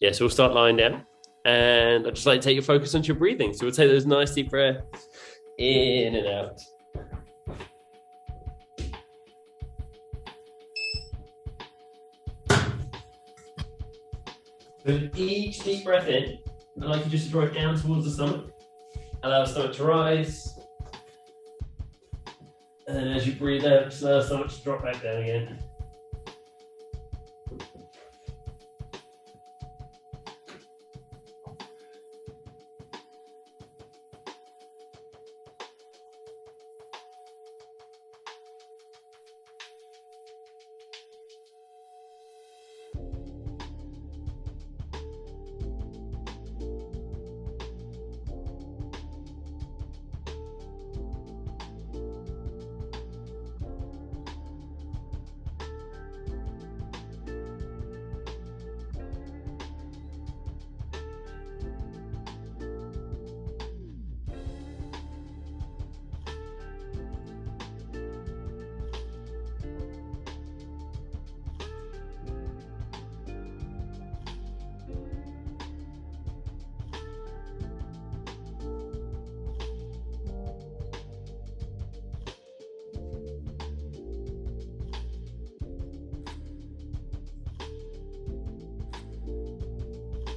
Yeah, so we'll start lying down. And I'd just like to take your focus onto your breathing. So we'll take those nice deep breaths in and out. With each deep breath in, I'd like you just to draw it down towards the stomach. Allow the stomach to rise. And then as you breathe out, just allow the stomach to drop back down again.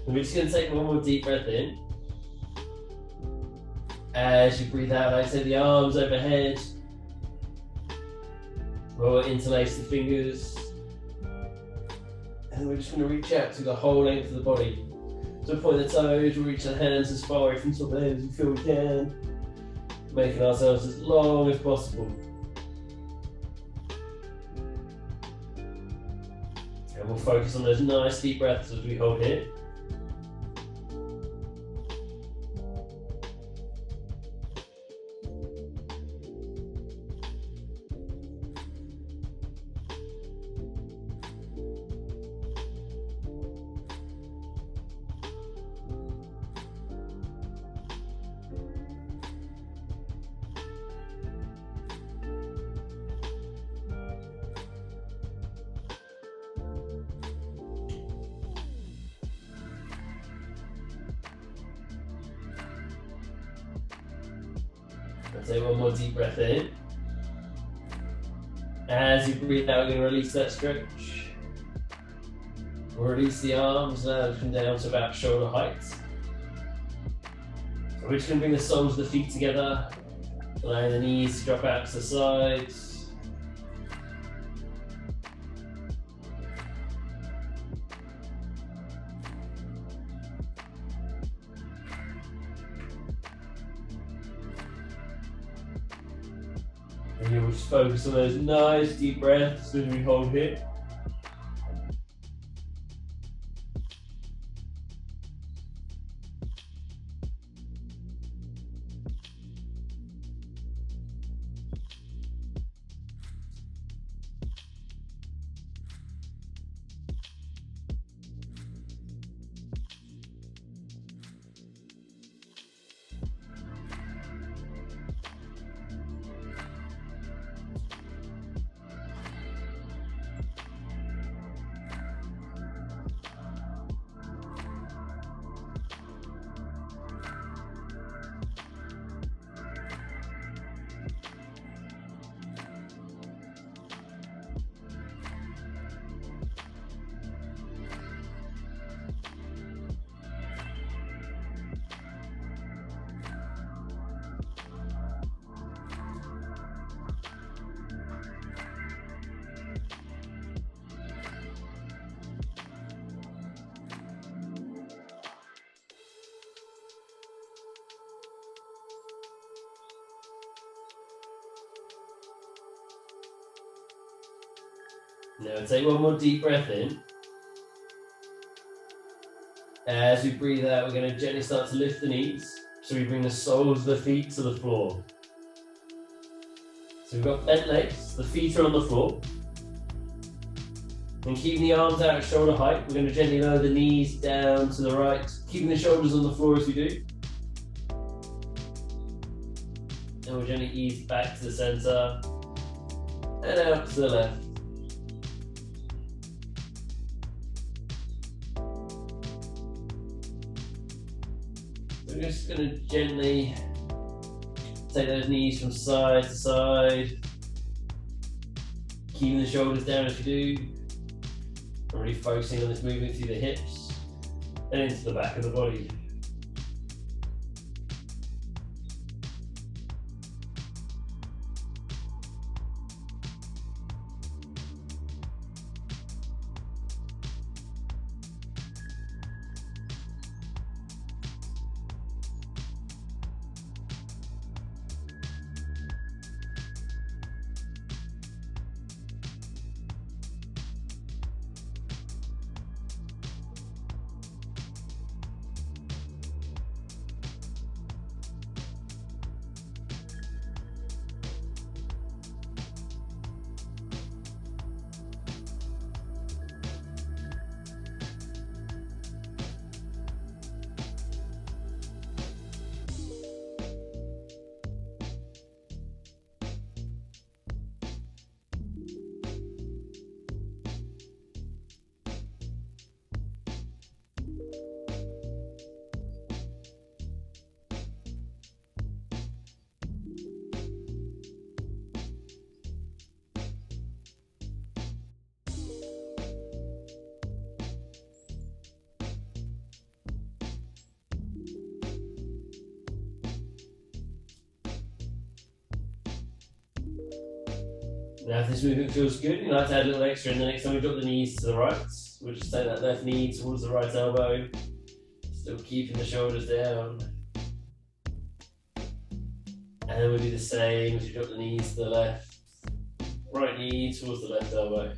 And we're just going to take one more deep breath in. As you breathe out, like I said, the arms overhead. We'll interlace the fingers. And we're just going to reach out to the whole length of the body. So point the toes, we'll reach the hands as far away from top of the head as we feel we can. Making ourselves as long as possible. And we'll focus on those nice deep breaths as we hold here. Take one more deep breath in. As you breathe out, we're going to release that stretch. We'll release the arms, allow them to come down to about shoulder height. So we're just going to bring the soles of the feet together, allowing the knees to drop out to the sides. And you'll just focus on those nice deep breaths as we hold here. Now take one more deep breath in. As we breathe out, we're going to gently start to lift the knees. So we bring the soles of the feet to the floor. So we've got bent legs, the feet are on the floor. And keeping the arms out at shoulder height, we're going to gently lower the knees down to the right, keeping the shoulders on the floor as we do. And we'll gently ease back to the center and out to the left. We're just going to gently take those knees from side to side, keeping the shoulders down as you do. I'm really focusing on this movement through the hips and into the back of the body. Now if this movement feels good, you like to add a little extra, and the next time we drop the knees to the right, we'll just take that left knee towards the right elbow, still keeping the shoulders down. And then we'll do the same as you drop the knees to the left, right knee towards the left elbow.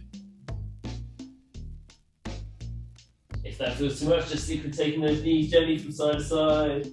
If that feels too much, just stick with taking those knees gently from side to side.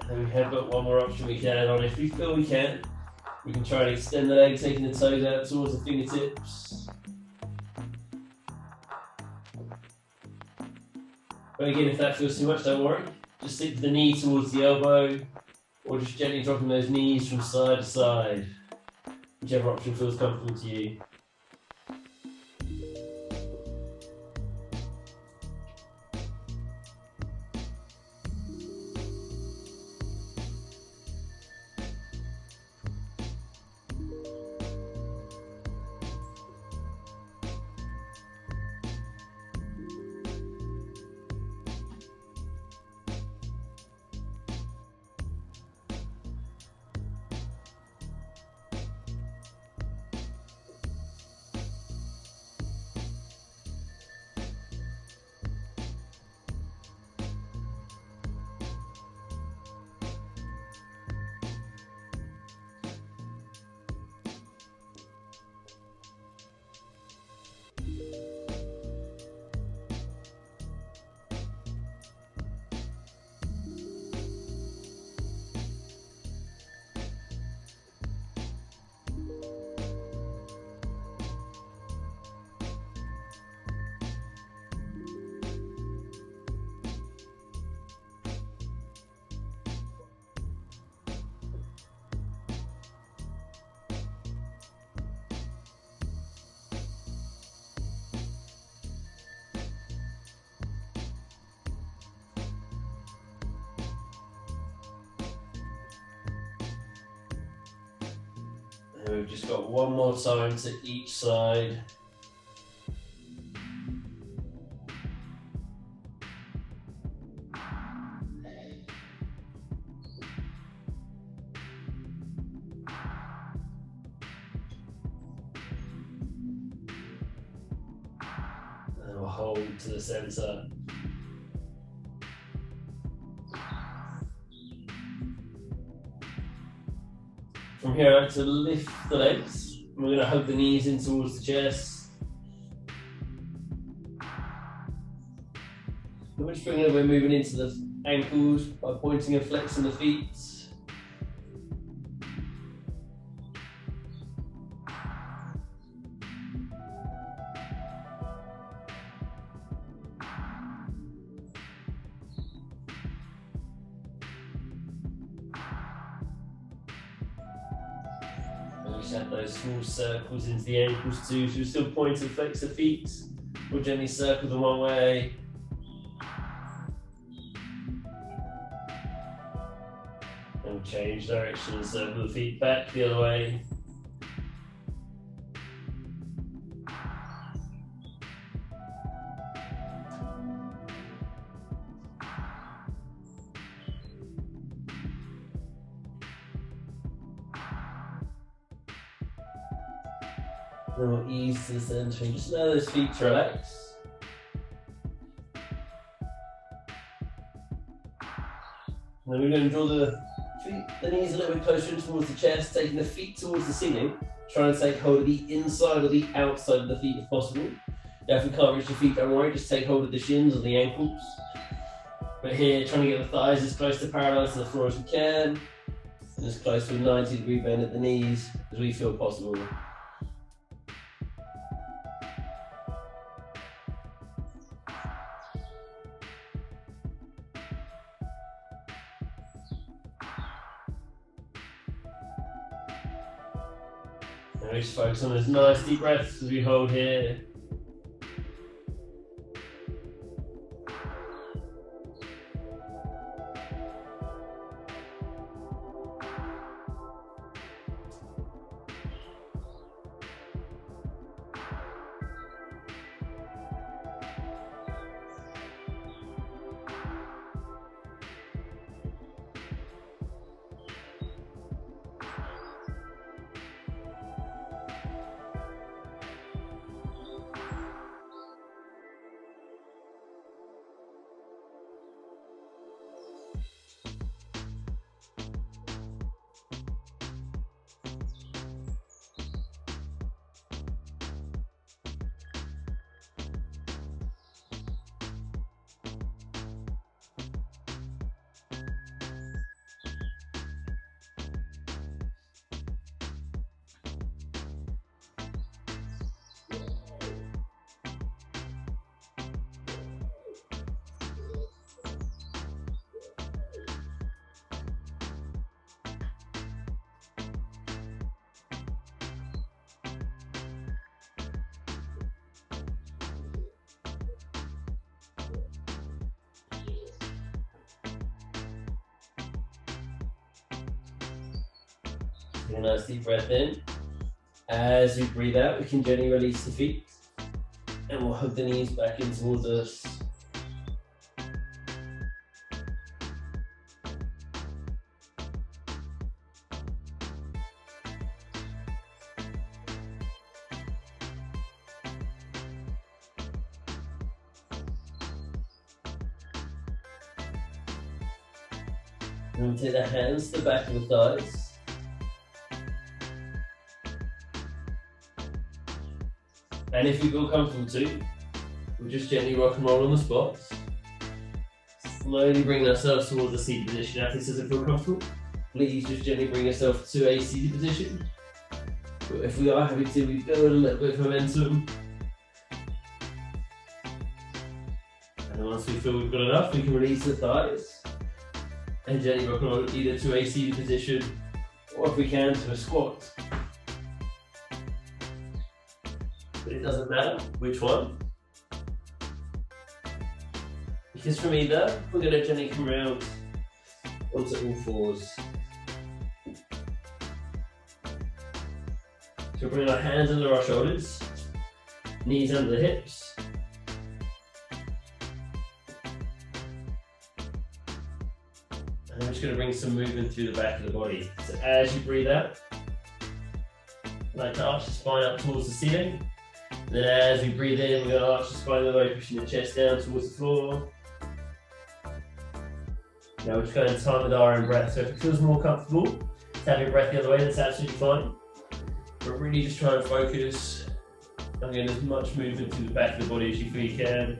And we have got one more option we can add on. If we feel we can try and extend the leg, taking the toes out towards the fingertips. But again, if that feels too much, don't worry. Just stick the knee towards the elbow, or just gently dropping those knees from side to side. Whichever option feels comfortable to you. And we've just got one more time to each side. hold to the center. From here, I like to lift the legs. We're going to hug the knees in towards the chest. And we're just bringing it, we're moving into the ankles by pointing and flexing the feet. Just add those small circles into the ankles too, so we still point and flex the feet. We'll gently circle them one way. And we'll change direction and circle the feet back the other way. Then we'll ease to the center and just allow those feet to relax. And then we're going to draw the knees a little bit closer in towards the chest, taking the feet towards the ceiling, trying to take hold of the inside or the outside of the feet if possible. Now if we can't reach the feet, don't worry, just take hold of the shins or the ankles. But here, trying to get the thighs as close to parallel to the floor as we can, and as close to a 90-degree bend at the knees as we feel possible. And we just focus on those nice deep breaths as we hold here. Take a nice deep breath in. As we breathe out, we can gently release the feet. And we'll hug the knees back in towards us. And we'll take the hands to the back of the thighs. And if you feel comfortable too, we'll just gently rock and roll on the spot. Slowly bring ourselves towards the seated position. If this doesn't feel comfortable, please just gently bring yourself to a seated position. But if we are happy to, we build a little bit of momentum. And once we feel we've got enough, we can release the thighs. And gently rock and roll either to a seated position, or if we can, to a squat. But it doesn't matter which one. Because from either, we're going to gently come around onto all fours. So bring our hands under our shoulders, knees under the hips. And I'm just going to bring some movement through the back of the body. So as you breathe out, I like to arch the spine up towards the ceiling. Then as we breathe in, we're going to arch the spine all the way, pushing the chest down towards the floor. Now we're just going to time with our own breath. So if it feels more comfortable to have your breath the other way, that's absolutely fine. But really just try and focus on getting as much movement to the back of the body as you feel you can.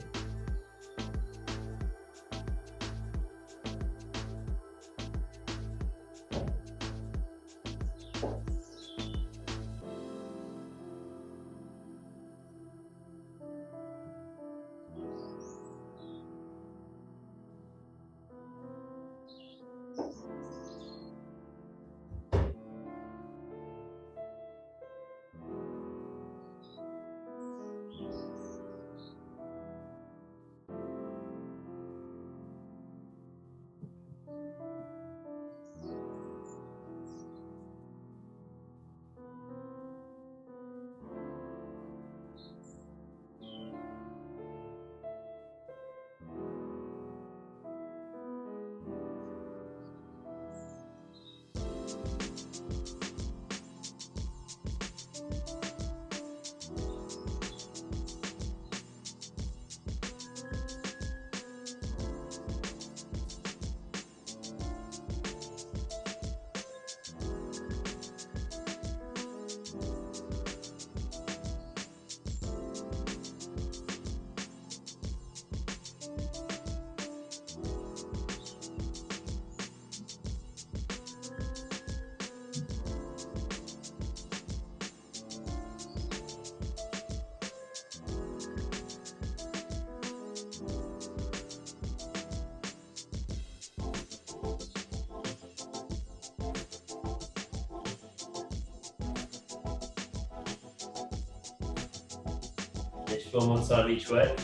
Just from one side each way.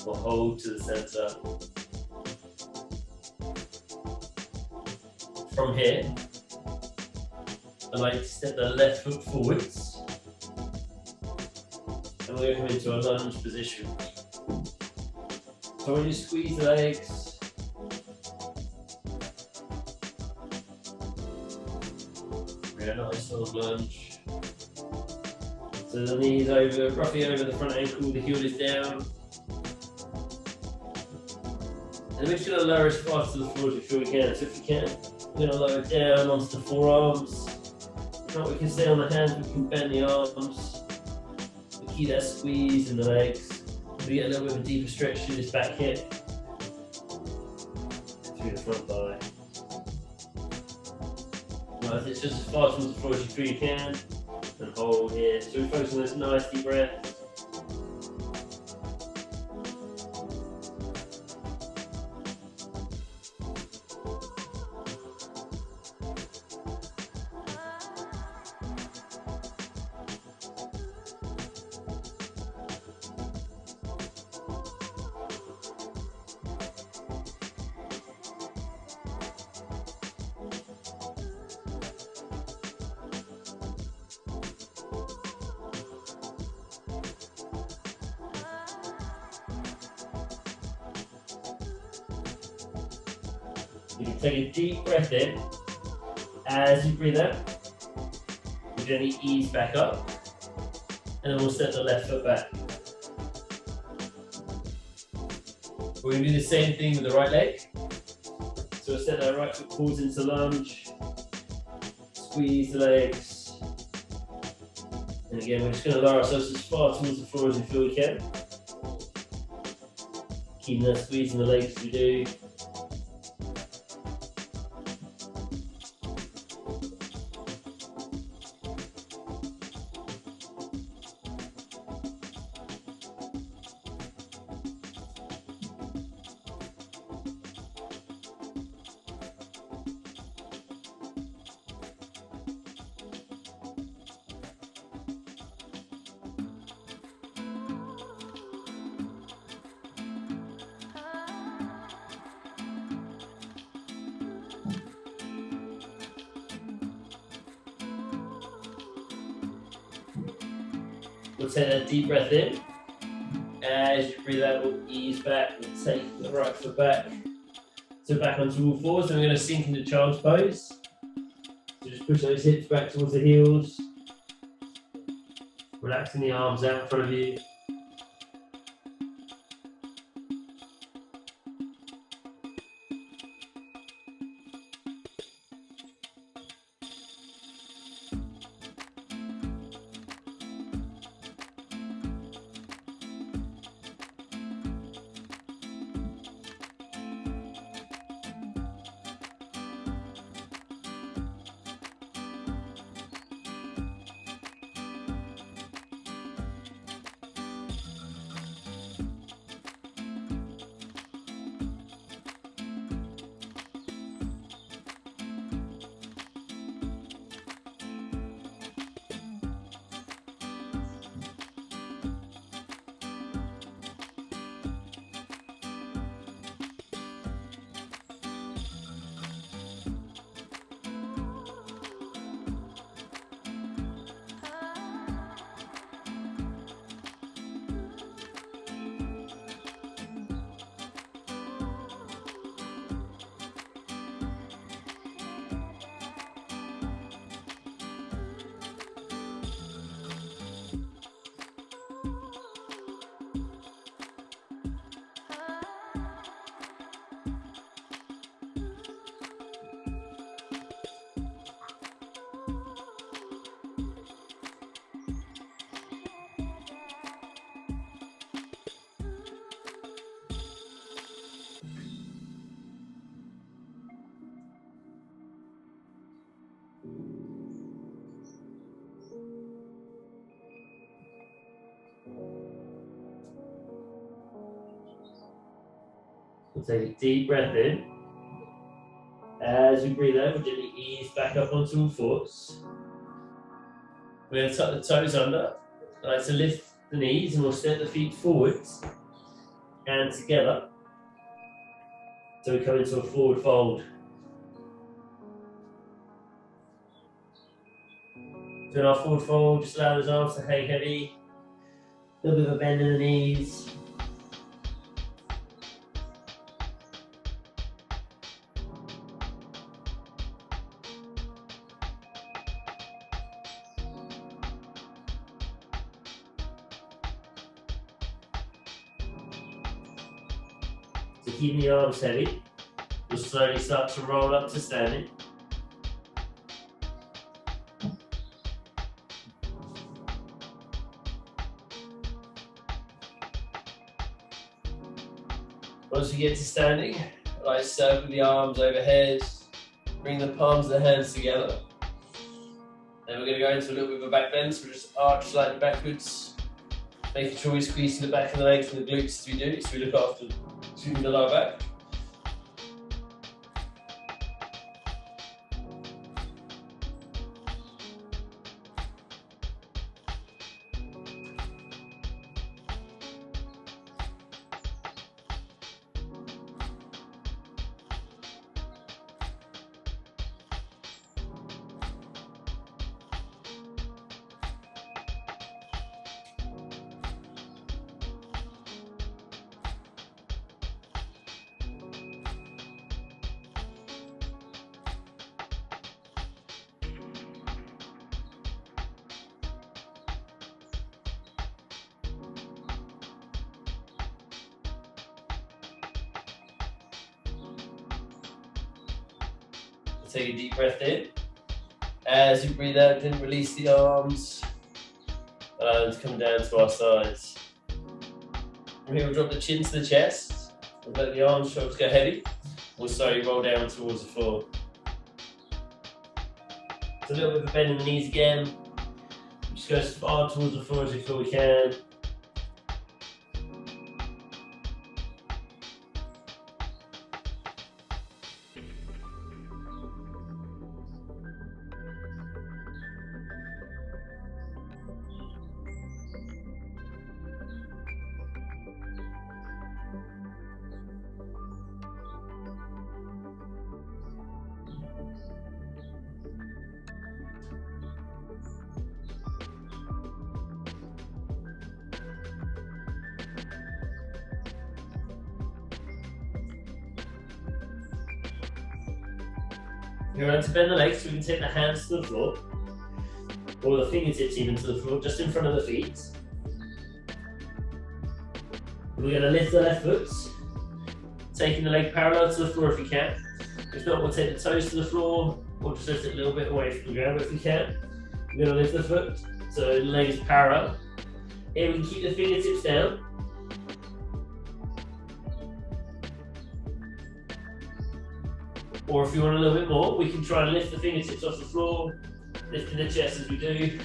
We'll hold to the center. From here, I like to step the left foot forwards. And we're going to come into a lunge position. So when you squeeze the legs, a nice little lunge. So the knees over, roughly over the front ankle, the heel is down. And we're just going to lower as fast to the floor as we feel we can. So if you can, we're going to lower down onto the forearms. If not, we can stay on the hands, we can bend the arms. We keep that squeeze in the legs. We get a little bit of a deeper stretch through this back hip, through the front thigh. It's just as fast as the floor as you feel you can, and hold here. So we focus on this nice deep breath. You can take a deep breath in. As you breathe out, you gently ease back up, and then we'll step the left foot back. We're going to do the same thing with the right leg. So we'll step that right foot forwards into lunge, squeeze the legs, and again we're just going to lower ourselves as far towards the floor as we feel we can. Keeping that squeeze in the legs as we do. We'll take that deep breath in. As you breathe out, we'll ease back. We'll take the right foot back. So back onto all fours, and we're going to sink into child's pose. So just push those hips back towards the heels. Relaxing the arms out in front of you. We'll take a deep breath in. As we breathe out, we'll gently ease back up onto all fours. We're going to tuck the toes under. I like to lift the knees and we'll step the feet forwards and together. So we come into a forward fold. So in our forward fold, just allow those arms to hang heavy. A little bit of a bend in the knees. So keeping the arms heavy, we'll slowly start to roll up to standing. Once we get to standing, I like to circle the arms overhead, bring the palms of the hands together. Then we're going to go into a little bit of a back bend, so we'll just arch slightly backwards, making sure we squeeze the back of the legs and the glutes as we do, so we look after the lower back. Take a deep breath in. As you breathe out, then release the arms. Allow them to come down to our sides. From here, we'll drop the chin to the chest. We'll let the arms, shoulders go heavy. We'll slowly roll down towards the floor. So a little bit of a bend in the knees again. Just go as far towards the floor as we feel we can. You're going to bend the legs so we can take the hands to the floor, or the fingertips even to the floor, just in front of the feet. We're going to lift the left foot, taking the leg parallel to the floor if you can. If not, we'll take the toes to the floor, or just lift it a little bit away from the ground if we can. We're going to lift the foot, so the leg is parallel. Here we can keep the fingertips down. Or if you want a little bit more, we can try and lift the fingertips off the floor, lifting the chest as we do,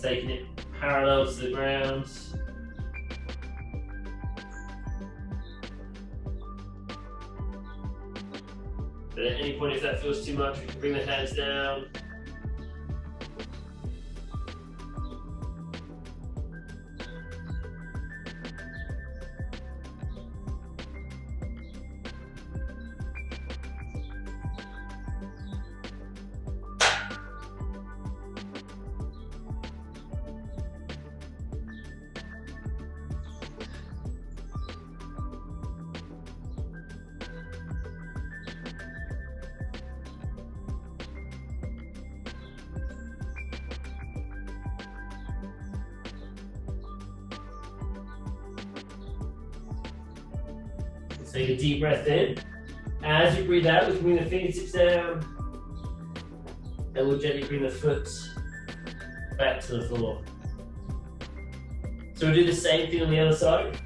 taking it parallel to the ground. But at any point, if that feels too much, we can bring the hands down. Take a deep breath in. As you breathe out, we can bring the fingertips down, and we'll gently bring the foot back to the floor. So we'll do the same thing on the other side.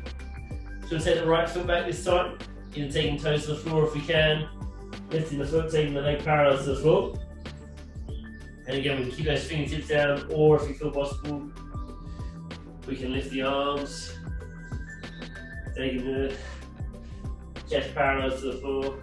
So we'll take the right foot back this time, either taking toes to the floor if we can, lifting the foot, taking the leg parallel to the floor. And again, we can keep those fingertips down, or if you feel possible, we can lift the arms, taking the chest parallel to the floor.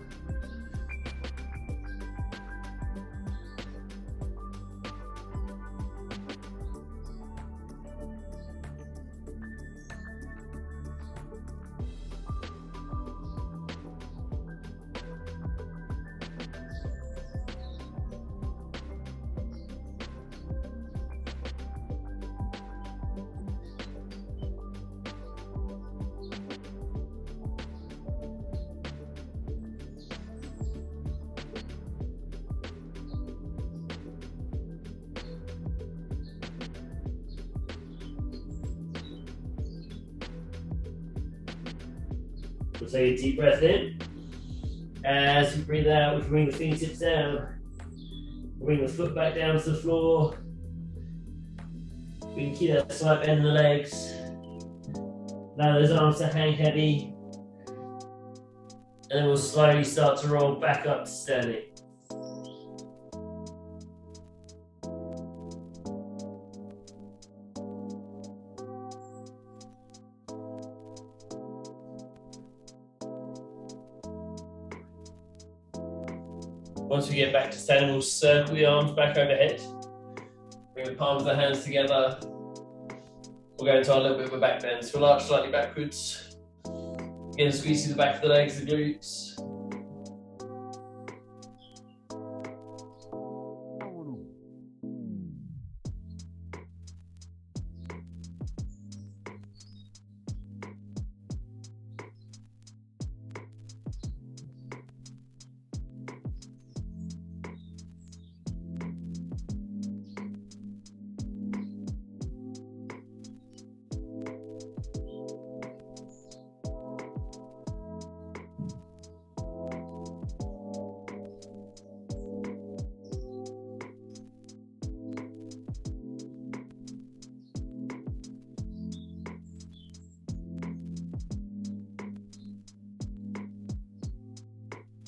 We'll take a deep breath in. As you breathe out, we can bring the fingertips down. Bring the foot back down to the floor. We can keep that slight bend in the legs. Allow those arms to hang heavy. And then we'll slowly start to roll back up to standing. Once we get back to standing, we'll circle the arms back overhead. Bring the palms of the hands together. We'll go into our little bit of a back bend. So we'll arch slightly backwards. Again, squeeze through the back of the legs, the glutes.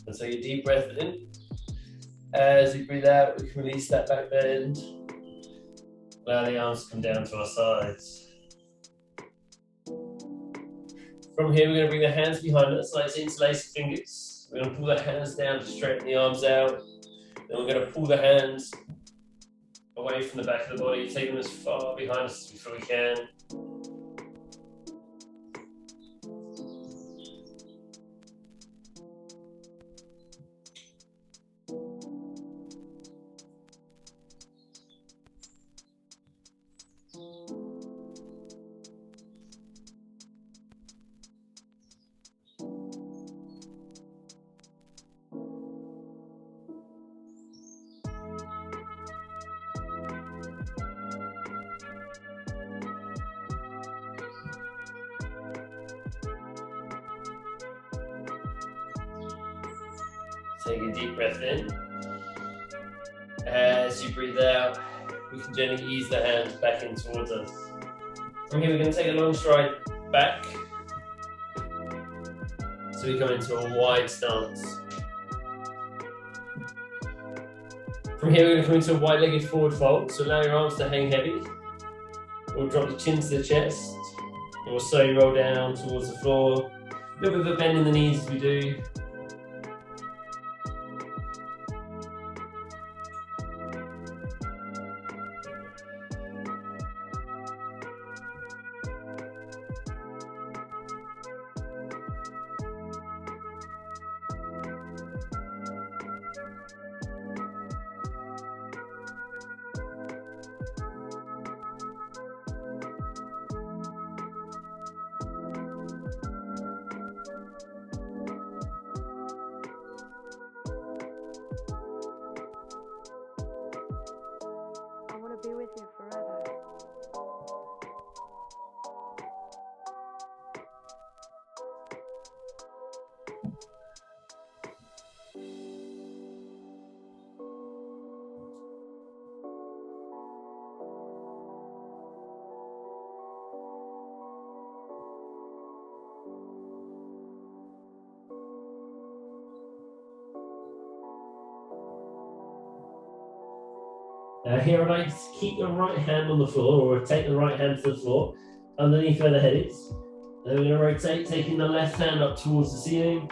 And so your deep breath in. As you breathe out, we can release that back bend. Allow the arms to come down to our sides. From here, we're going to bring the hands behind us, like interlace the fingers. We're going to pull the hands down to straighten the arms out. Then we're going to pull the hands away from the back of the body, take them as far behind us as we can. Take a deep breath in. As you breathe out, we can gently ease the hands back in towards us. From here, we're going to take a long stride back. So we come into a wide stance. From here, we're going to come into a wide-legged forward fold. So allow your arms to hang heavy. We'll drop the chin to the chest. And we'll slowly roll down towards the floor. A little bit of a bend in the knees as we do. Be with you forever. Here I'd like to keep the right hand on the floor, or rotate the right hand to the floor underneath where the head is. Then we're going to rotate, taking the left hand up towards the ceiling.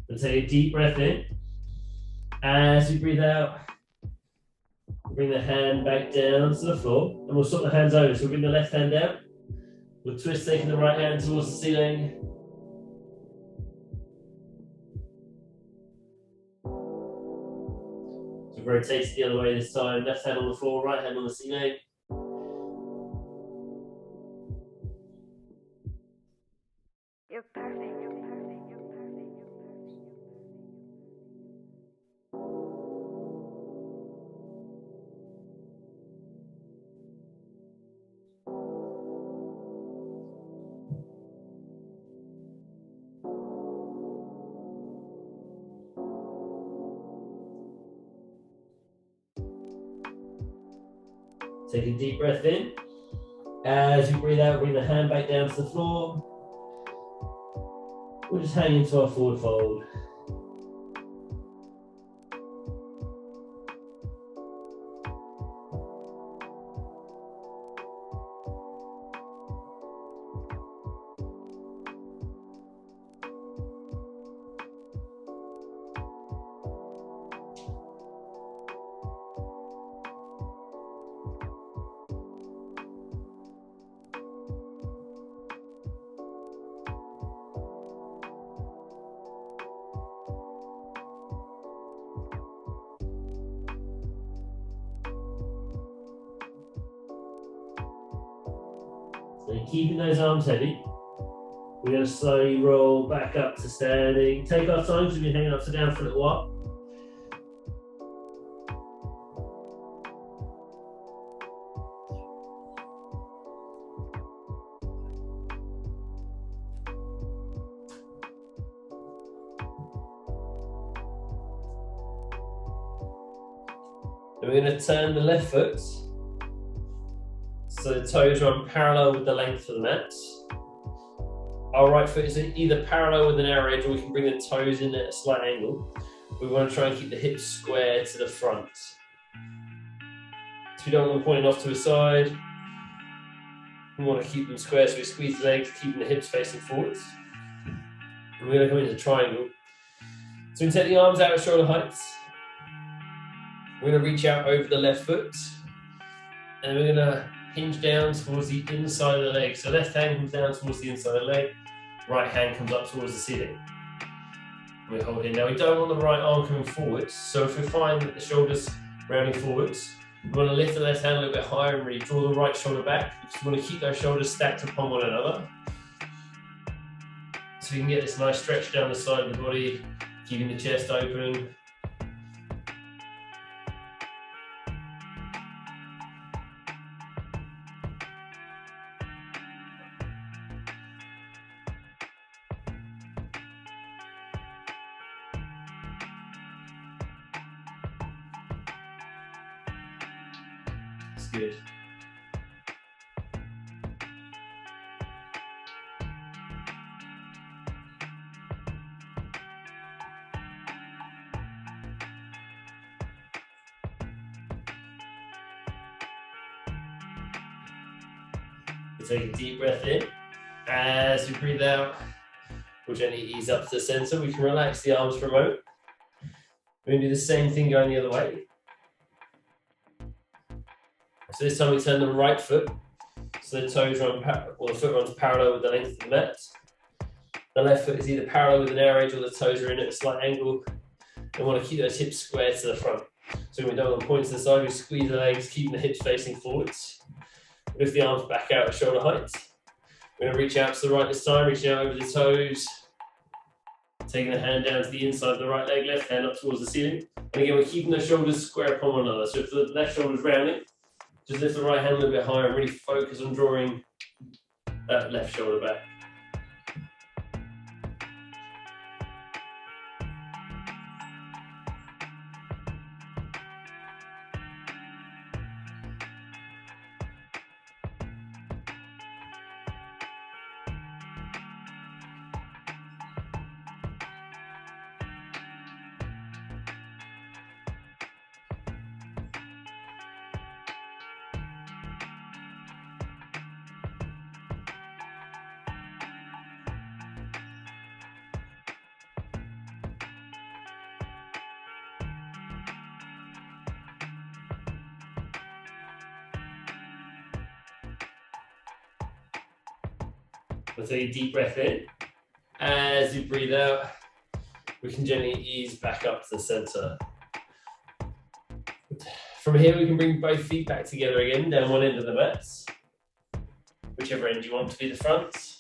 And take a deep breath in. As you breathe out, bring the hand back down to the floor, and we'll swap the hands over. So we'll bring the left hand down. We'll twist, taking the right hand towards the ceiling. So rotate it the other way this time. Left hand on the floor, right hand on the ceiling. You're perfect. You're perfect. You're perfect. Take a deep breath in. As you breathe out, bring the hand back down to the floor. We'll just hang into our forward fold. So keeping those arms heavy, we're going to slowly roll back up to standing. Take our time, because we've been hanging upside down for a little while. And we're going to turn the left foot so the toes run parallel with the length of the mat. Our right foot is either parallel with an arrow edge, or we can bring the toes in at a slight angle. We want to try and keep the hips square to the front. So we don't want them pointing off to a side. We want to keep them square, so we squeeze the legs, keeping the hips facing forwards. And we're going to come into triangle. So we take the arms out at shoulder heights. We're going to reach out over the left foot. And we're going to hinge down towards the inside of the leg. So left hand comes down towards the inside of the leg. Right hand comes up towards the ceiling. We hold here. Now we don't want the right arm coming forwards. So if we find that the shoulders rounding forwards, we want to lift the left hand a little bit higher and really draw the right shoulder back. Because we want to keep those shoulders stacked upon one another. So we can get this nice stretch down the side of the body, keeping the chest open. That's good. We'll take a deep breath in. As we breathe out, we'll gently ease up to the center. We can relax the arms for a moment. We're going to do the same thing going the other way. So this time we turn the right foot, so the toes run, or the foot runs parallel with the length of the mat. The left foot is either parallel with the narrow edge or the toes are in at a slight angle. We want to keep those hips square to the front. So when we don't want points to the side, we squeeze the legs, keeping the hips facing forwards. Lift the arms back out at shoulder height. We're going to reach out to the right this time, reaching out over the toes. Taking the hand down to the inside of the right leg, left hand up towards the ceiling. And again, we're keeping the shoulders square upon one another. So if the left shoulder's rounding, just lift the right hand a little bit higher and really focus on drawing that left shoulder back. We'll take a deep breath in. As you breathe out, we can gently ease back up to the center. From here, we can bring both feet back together again, down one end of the mat. Whichever end you want to be the front.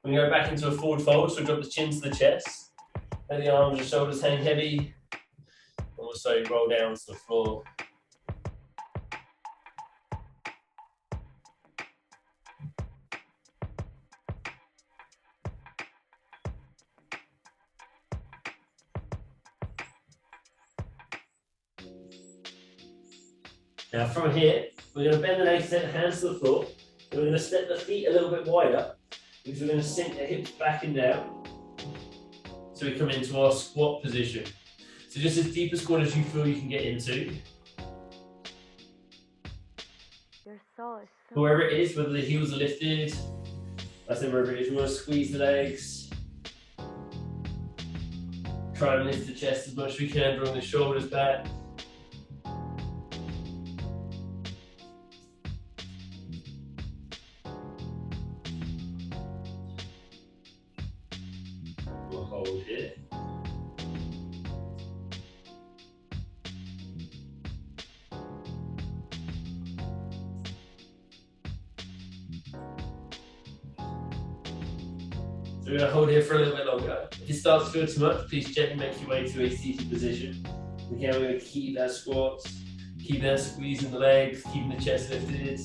We can go back into a forward fold, so drop the chin to the chest. Let the arms and shoulders hang heavy. Also roll down to the floor. Now from here, we're going to bend the legs, set the hands to the floor, and we're going to step the feet a little bit wider, because we're going to sink the hips back and down, so we come into our squat position. So just as deep a squat as you feel you can get into. Your soul is so Wherever it is, whether the heels are lifted, I said wherever it is, you want to squeeze the legs. Try and lift the chest as much as we can, drawing the shoulders back. We'll hold here. So we're going to hold here for a little bit longer. If it starts to feel too much, please gently make your way to a seated position. Again, we're going to keep that squat, keep that squeezing the legs, keeping the chest lifted.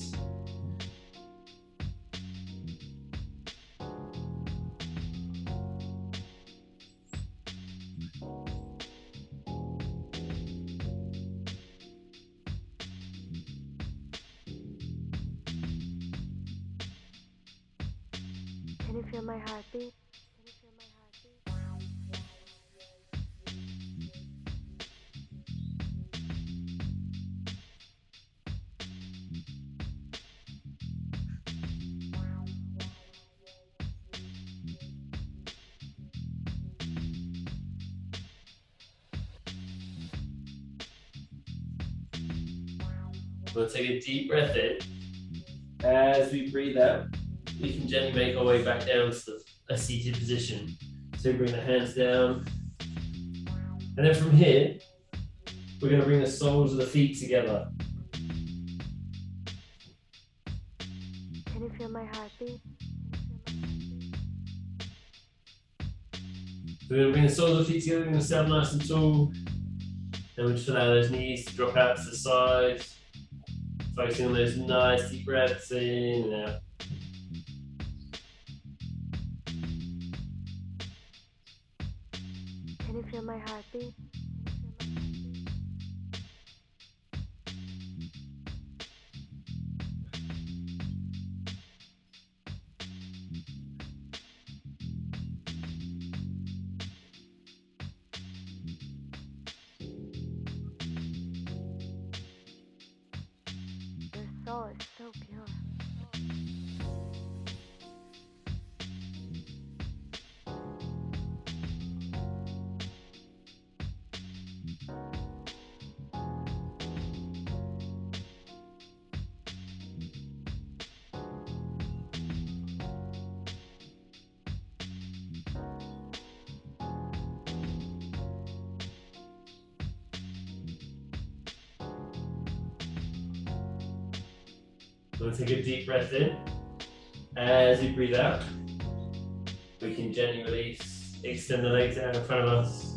Can you feel my heartbeat? Can you feel my heartbeat? We'll take a deep breath in. As we breathe out, we can gently make our way back down to a seated position. So we bring the hands down. And then from here, we're going to bring the soles of the feet together. Can you feel my heartbeat? So we're going to bring the soles of the feet together. We're going to stand nice and tall. Then we'll just allow those knees to drop out to the side. Focusing on those nice deep breaths in and out. Can you feel my heartbeat? Your soul is so pure. We'll take a deep breath in. As we breathe out, we can gently release, extend the legs out in front of us.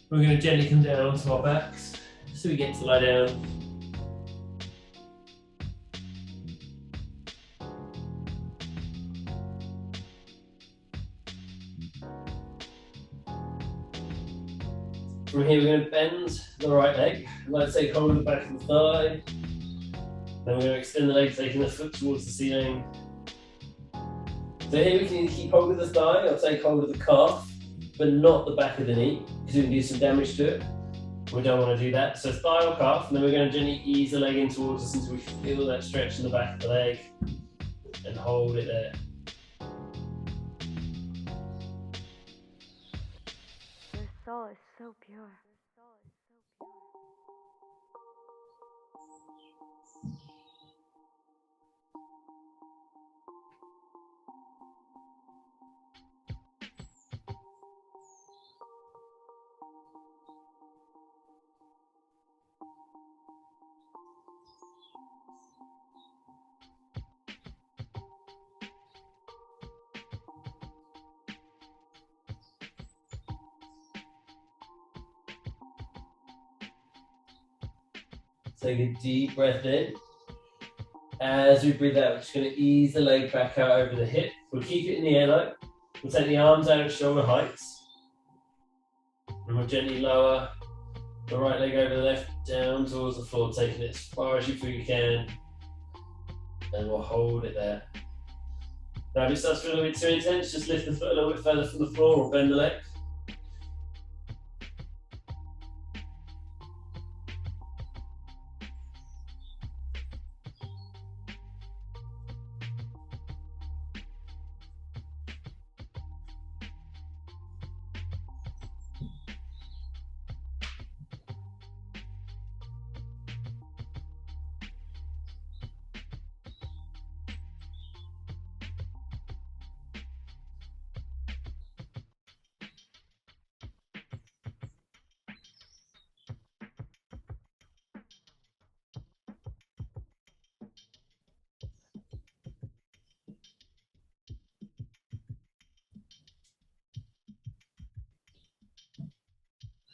We're going to gently come down onto our backs so we get to lie down. From here, we're going to bend the right leg. Let's take hold of the back of the thigh. Then we're going to extend the leg, taking the foot towards the ceiling. So here we can keep hold of the thigh or take hold of the calf, but not the back of the knee, because we can do some damage to it. We don't want to do that. So thigh or calf, and then we're going to gently ease the leg in towards us until we feel that stretch in the back of the leg, and hold it there. Your soul is so pure. Take a deep breath in. As we breathe out, we're just going to ease the leg back out over the hip. We'll keep it in the air though. We'll take the arms out at shoulder heights. And we'll gently lower the right leg over the left, down towards the floor, taking it as far as you feel you can. And we'll hold it there. Now if it starts feeling a bit too intense, just lift the foot a little bit further from the floor or bend the leg.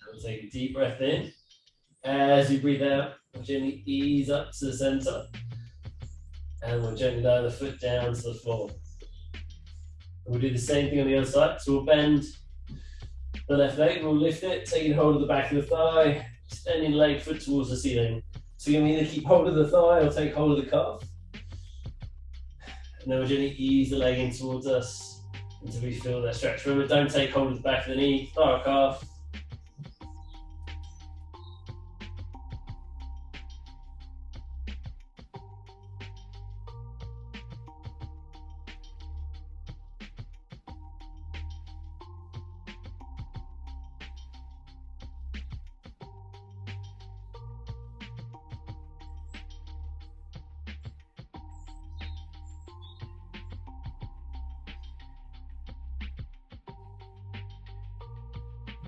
We'll take a deep breath in. As you breathe out, we'll gently ease up to the center. And we'll gently lower the foot down to the floor. And we'll do the same thing on the other side. So we'll bend the left leg, we'll lift it, taking hold of the back of the thigh, extending the leg, foot towards the ceiling. So you can either keep hold of the thigh or take hold of the calf. And then we'll gently ease the leg in towards us until we feel that stretch. Remember, don't take hold of the back of the knee, thigh or calf.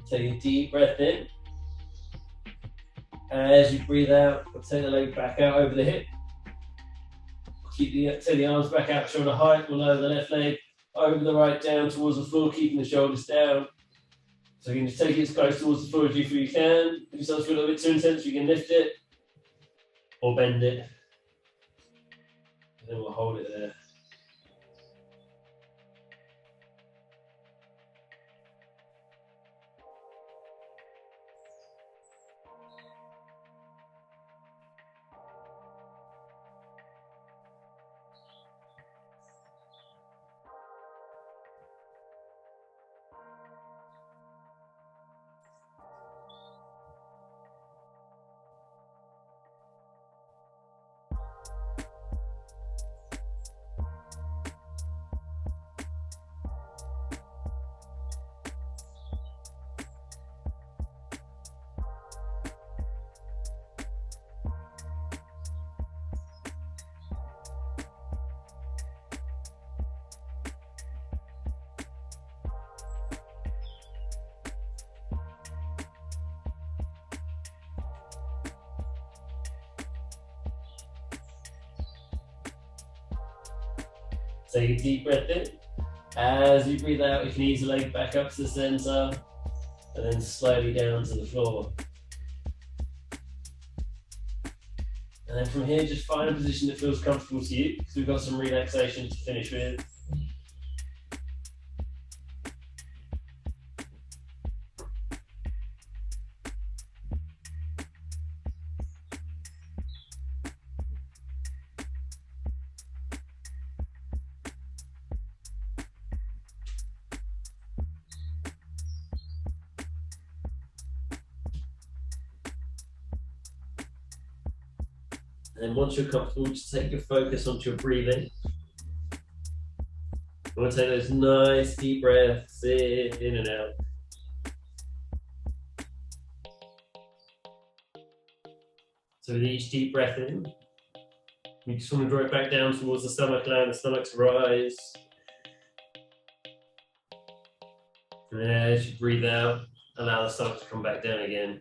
Take a deep breath in. As you breathe out, take the leg back out over the hip. Take the arms back out, shoulder height. We'll lower the left leg over the right down towards the floor, keeping the shoulders down. So you can just take it as close towards the floor as you can. If it starts to feel a little bit too intense, you can lift it or bend it. And then we'll hold it there. Take a deep breath in. As you breathe out, you can ease the leg back up to the center and then slowly down to the floor. And then from here, just find a position that feels comfortable to you, because we've got some relaxation to finish with. And then once you're comfortable, just take your focus onto your breathing. You want to take those nice deep breaths in and out. So with each deep breath in, you just want to draw it back down towards the stomach, allowing the stomach to rise. And then as you breathe out, allow the stomach to come back down again.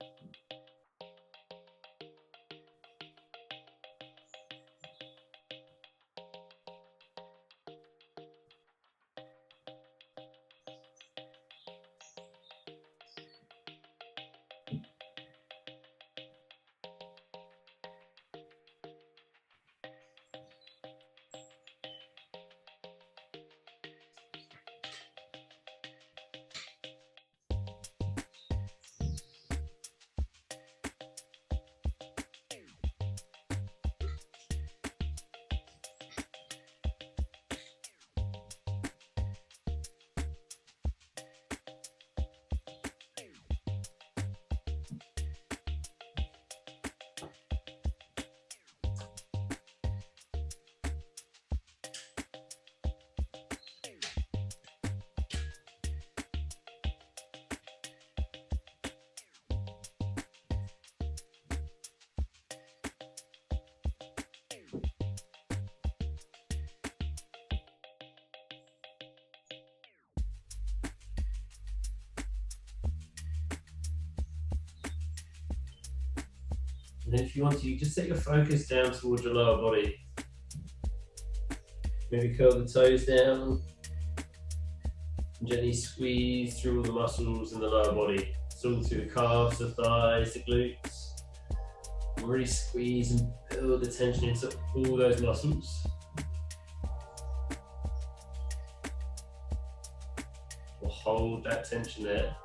And if you want to, you just set your focus down towards your lower body. Maybe curl the toes down. And gently squeeze through all the muscles in the lower body. So through the calves, the thighs, the glutes. And really squeeze and build the tension into all those muscles. We'll hold that tension there.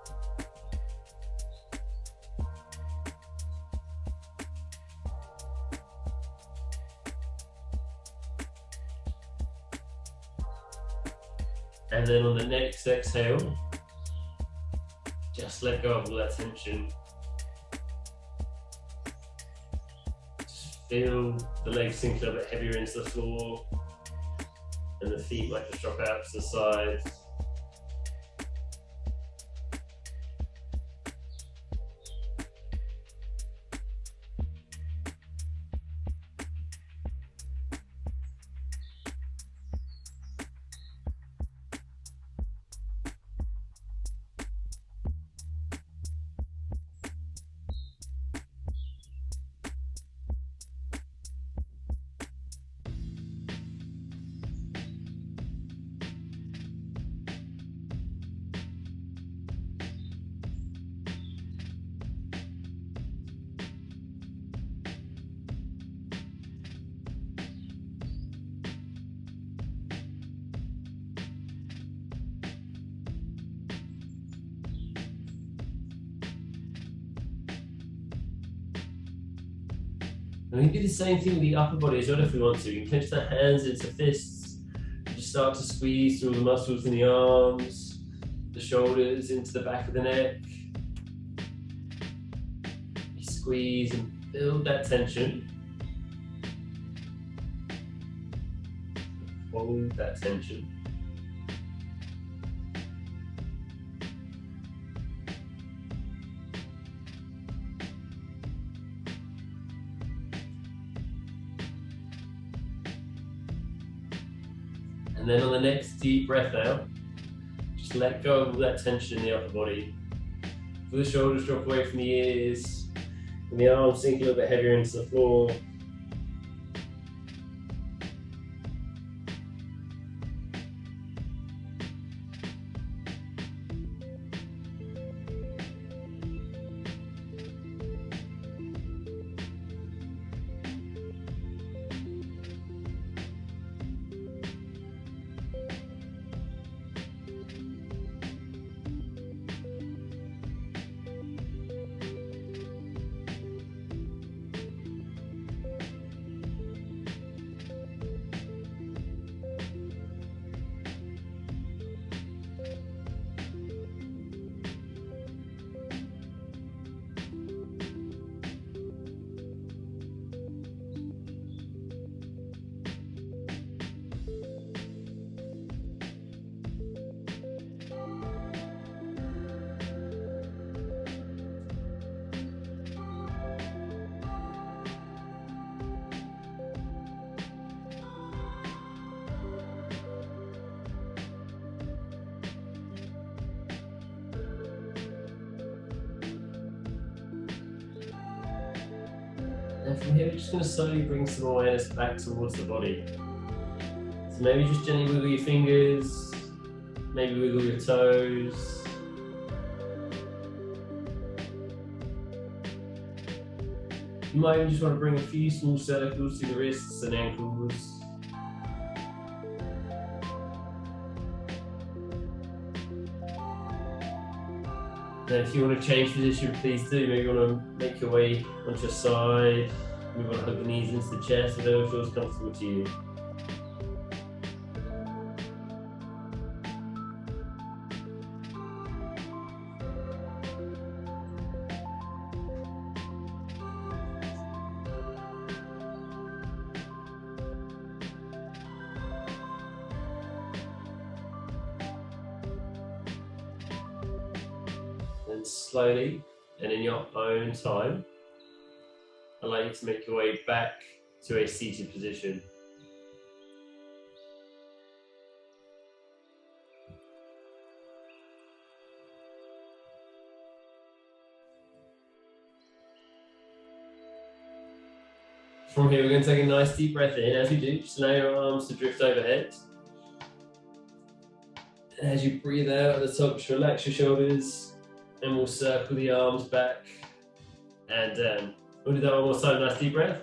And then on the next exhale, just let go of all that tension. Just feel the legs sink a little bit heavier into the floor and the feet like to drop out to the sides. And we can do the same thing with the upper body as well if we want to. We can clench the hands into fists. Just start to squeeze through all the muscles in the arms, the shoulders into the back of the neck. You squeeze and build that tension. Hold that tension. And then on the next deep breath out, just let go of all that tension in the upper body. Feel the shoulders drop away from the ears, and the arms sink a little bit heavier into the floor. And from here, we're just going to slowly bring some awareness back towards the body. So maybe just gently wiggle your fingers, maybe wiggle your toes. You might even just want to bring a few small circles through the wrists and ankles. And if you want to change position, please do. Maybe you want to make your way onto your side. Maybe you want to hug the knees into the chest, whatever feels comfortable to you. And slowly, and in your own time, allow you to make your way back to a seated position. From here, we're going to take a nice deep breath in. As we do, just allow your arms to drift overhead. And as you breathe out at the top, just relax your shoulders. And we'll circle the arms back and down. We'll do that one more time, nice deep breath.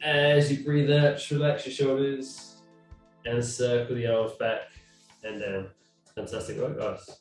As you breathe out, just relax your shoulders and circle the arms back and down. Fantastic work, guys.